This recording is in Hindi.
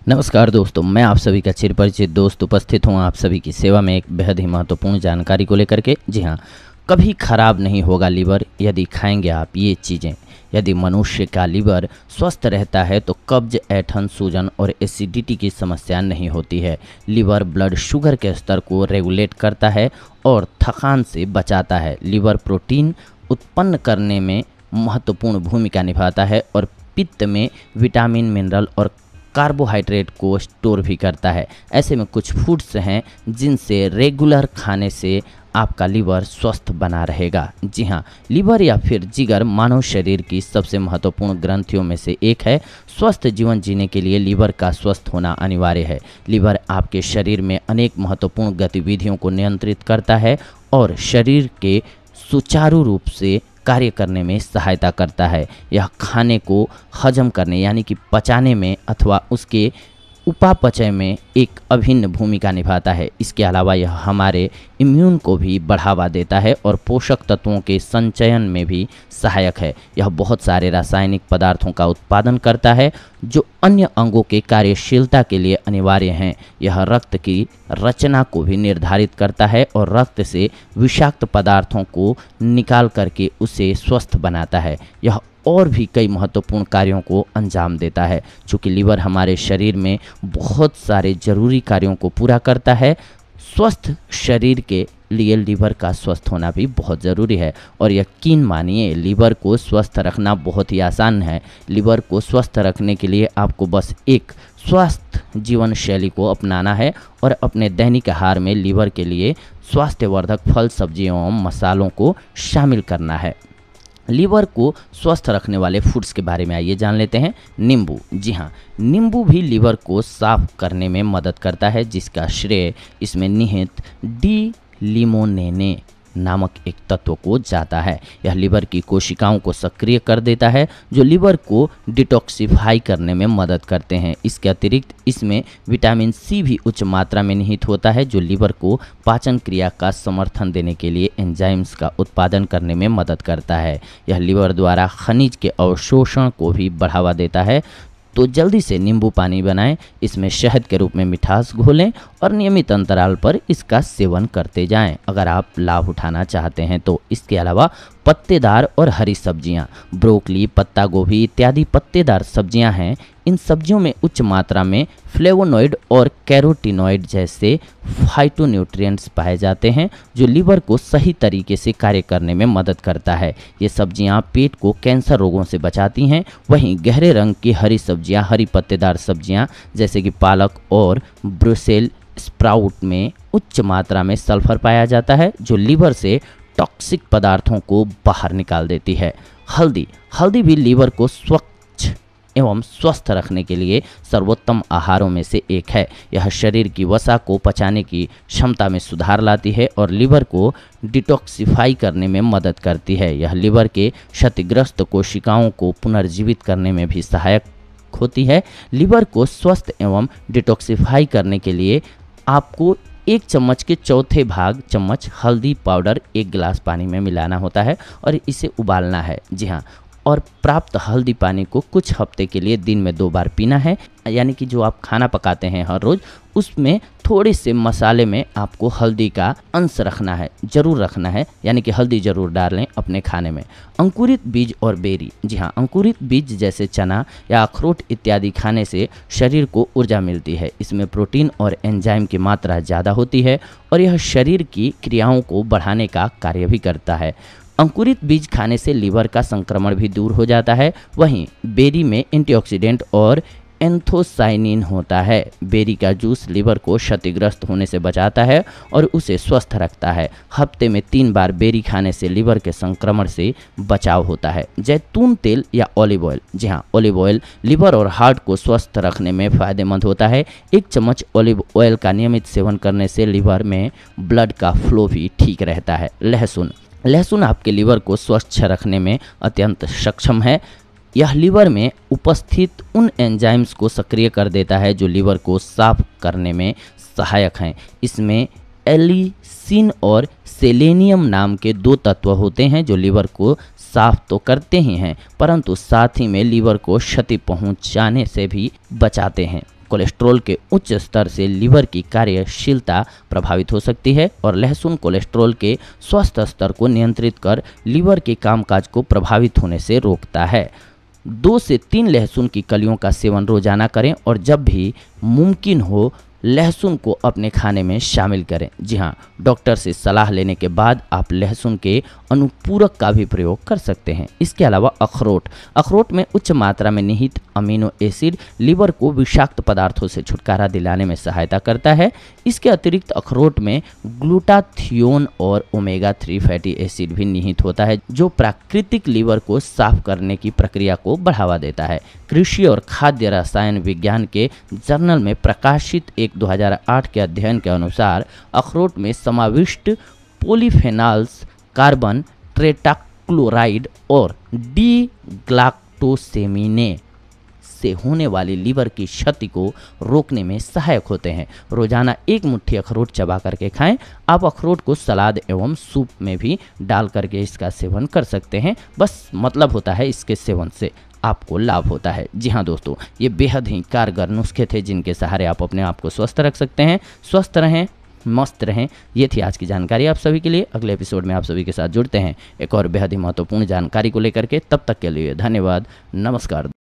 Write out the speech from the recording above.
नमस्कार दोस्तों, मैं आप सभी का चिरपरिचित दोस्त उपस्थित हूँ आप सभी की सेवा में एक बेहद ही महत्वपूर्ण जानकारी को लेकर के। जी हाँ, कभी खराब नहीं होगा लीवर यदि खाएंगे आप ये चीज़ें। यदि मनुष्य का लीवर स्वस्थ रहता है तो कब्ज, ऐंठन, सूजन और एसिडिटी की समस्या नहीं होती है। लीवर ब्लड शुगर के स्तर को रेगुलेट करता है और थकान से बचाता है। लीवर प्रोटीन उत्पन्न करने में महत्वपूर्ण भूमिका निभाता है और पित्त में विटामिन, मिनरल और कार्बोहाइड्रेट को स्टोर भी करता है। ऐसे में कुछ फूड्स हैं जिनसे रेगुलर खाने से आपका लीवर स्वस्थ बना रहेगा। जी हाँ, लीवर या फिर जिगर मानव शरीर की सबसे महत्वपूर्ण ग्रंथियों में से एक है। स्वस्थ जीवन जीने के लिए लीवर का स्वस्थ होना अनिवार्य है। लीवर आपके शरीर में अनेक महत्वपूर्ण गतिविधियों को नियंत्रित करता है और शरीर के सुचारू रूप से कार्य करने में सहायता करता है। यह खाने को हजम करने यानी कि पचाने में अथवा उसके उपापचय में एक अभिन्न भूमिका निभाता है। इसके अलावा यह हमारे इम्यून को भी बढ़ावा देता है और पोषक तत्वों के संचयन में भी सहायक है। यह बहुत सारे रासायनिक पदार्थों का उत्पादन करता है जो अन्य अंगों के कार्यशीलता के लिए अनिवार्य हैं। यह रक्त की रचना को भी निर्धारित करता है और रक्त से विषाक्त पदार्थों को निकाल करके उसे स्वस्थ बनाता है। यह और भी कई महत्वपूर्ण कार्यों को अंजाम देता है। चूँकि लीवर हमारे शरीर में बहुत सारे जरूरी कार्यों को पूरा करता है, स्वस्थ शरीर के लिए लीवर का स्वस्थ होना भी बहुत ज़रूरी है। और यकीन मानिए, लीवर को स्वस्थ रखना बहुत ही आसान है। लीवर को स्वस्थ रखने के लिए आपको बस एक स्वस्थ जीवन शैली को अपनाना है और अपने दैनिक आहार में लीवर के लिए स्वास्थ्यवर्धक फल, सब्जियों एवं मसालों को शामिल करना है। लीवर को स्वस्थ रखने वाले फूड्स के बारे में आइए जान लेते हैं। नींबू। जी हाँ, नींबू भी लीवर को साफ करने में मदद करता है, जिसका श्रेय इसमें निहित डी लिमोनेने नामक एक तत्व को जाता है। यह लीवर की कोशिकाओं को सक्रिय कर देता है जो लीवर को डिटॉक्सिफाई करने में मदद करते हैं। इसके अतिरिक्त इसमें विटामिन सी भी उच्च मात्रा में निहित होता है जो लीवर को पाचन क्रिया का समर्थन देने के लिए एंजाइम्स का उत्पादन करने में मदद करता है। यह लीवर द्वारा खनिज के अवशोषण को भी बढ़ावा देता है। तो जल्दी से नींबू पानी बनाएं, इसमें शहद के रूप में मिठास घोलें और नियमित अंतराल पर इसका सेवन करते जाएं अगर आप लाभ उठाना चाहते हैं तो। इसके अलावा पत्तेदार और हरी सब्जियां, ब्रोकली, पत्ता गोभी इत्यादि पत्तेदार सब्जियां हैं। इन सब्जियों में उच्च मात्रा में फ्लेवोनॉइड और कैरोटीनॉइड जैसे फाइटोन्यूट्रिएंट्स पाए जाते हैं जो लीवर को सही तरीके से कार्य करने में मदद करता है। ये सब्जियां पेट को कैंसर रोगों से बचाती हैं। वहीं गहरे रंग की हरी सब्जियां, हरी पत्तेदार सब्जियां जैसे कि पालक और ब्रुसेल स्प्राउट में उच्च मात्रा में सल्फर पाया जाता है जो लीवर से टॉक्सिक पदार्थों को बाहर निकाल देती है। हल्दी भी लीवर को स्वच्छ एवं स्वस्थ रखने के लिए सर्वोत्तम आहारों में से एक है। यह शरीर की वसा को पचाने की क्षमता में सुधार लाती है और लीवर को डिटॉक्सिफाई करने में मदद करती है। यह लीवर के क्षतिग्रस्त कोशिकाओं को पुनर्जीवित करने में भी सहायक होती है। लीवर को स्वस्थ एवं डिटॉक्सिफाई करने के लिए आपको 1 चम्मच के चौथे भाग चम्मच हल्दी पाउडर 1 गिलास पानी में मिलाना होता है और इसे उबालना है। जी हाँ, और प्राप्त हल्दी पानी को कुछ हफ्ते के लिए दिन में 2 बार पीना है। यानी कि जो आप खाना पकाते हैं हर रोज़, उसमें थोड़े से मसाले में आपको हल्दी का अंश रखना है, ज़रूर रखना है। यानी कि हल्दी ज़रूर डालें अपने खाने में। अंकुरित बीज और बेरी। जी हाँ, अंकुरित बीज जैसे चना या अखरोट इत्यादि खाने से शरीर को ऊर्जा मिलती है। इसमें प्रोटीन और एंजाइम की मात्रा ज़्यादा होती है और यह शरीर की क्रियाओं को बढ़ाने का कार्य भी करता है। अंकुरित बीज खाने से लीवर का संक्रमण भी दूर हो जाता है। वहीं बेरी में एंटीऑक्सीडेंट और एंथोसाइनिन होता है। बेरी का जूस लीवर को क्षतिग्रस्त होने से बचाता है और उसे स्वस्थ रखता है। हफ्ते में 3 बार बेरी खाने से लीवर के संक्रमण से बचाव होता है। जैतून तेल या ऑलिव ऑयल। जी हाँ, ऑलिव ऑयल लीवर और हार्ट को स्वस्थ रखने में फ़ायदेमंद होता है। 1 चम्मच ऑलिव ऑयल का नियमित सेवन करने से लीवर में ब्लड का फ्लो भी ठीक रहता है। लहसुन आपके लीवर को स्वच्छ रखने में अत्यंत सक्षम है। यह लीवर में उपस्थित उन एंजाइम्स को सक्रिय कर देता है जो लीवर को साफ करने में सहायक हैं। इसमें एलिसिन और सेलेनियम नाम के 2 तत्व होते हैं जो लीवर को साफ तो करते ही हैं परंतु साथ ही में लीवर को क्षति पहुंचाने से भी बचाते हैं। कोलेस्ट्रॉल के उच्च स्तर से लीवर की कार्यशीलता प्रभावित हो सकती है और लहसुन कोलेस्ट्रॉल के स्वस्थ स्तर को नियंत्रित कर लीवर के कामकाज को प्रभावित होने से रोकता है। 2 से 3 लहसुन की कलियों का सेवन रोजाना करें और जब भी मुमकिन हो लहसुन को अपने खाने में शामिल करें। जी हाँ, डॉक्टर से सलाह लेने के बाद आप लहसुन के अनुपूरक का भी प्रयोग कर सकते हैं। इसके अलावा अखरोट में उच्च मात्रा में निहित अमीनो एसिड लीवर को विषाक्त पदार्थों से छुटकारा दिलाने में सहायता करता है। इसके अतिरिक्त अखरोट में ग्लूटाथियोन और ओमेगा 3 फैटी एसिड भी निहित होता है, जो प्राकृतिक लीवर को साफ करने की प्रक्रिया को बढ़ावा देता है। कृषि और खाद्य रसायन विज्ञान के जर्नल में प्रकाशित एक 2008 के अध्ययन के अनुसार अखरोट में समाविष्ट पॉलीफेनॉल्स कार्बन टेट्राक्लोराइड और डी ग्लाक्टोसेमिने से होने वाली लीवर की क्षति को रोकने में सहायक होते हैं। रोजाना 1 मुट्ठी अखरोट चबा करके खाएं। आप अखरोट को सलाद एवं सूप में भी डाल करके इसका सेवन कर सकते हैं। बस मतलब होता है इसके सेवन से आपको लाभ होता है। जी हाँ दोस्तों, ये बेहद ही कारगर नुस्खे थे जिनके सहारे आप अपने आप को स्वस्थ रख सकते हैं। स्वस्थ रहें, मस्त रहें। ये थी आज की जानकारी आप सभी के लिए। अगले एपिसोड में आप सभी के साथ जुड़ते हैं एक और बेहद ही महत्वपूर्ण जानकारी को लेकर के। तब तक के लिए धन्यवाद, नमस्कार।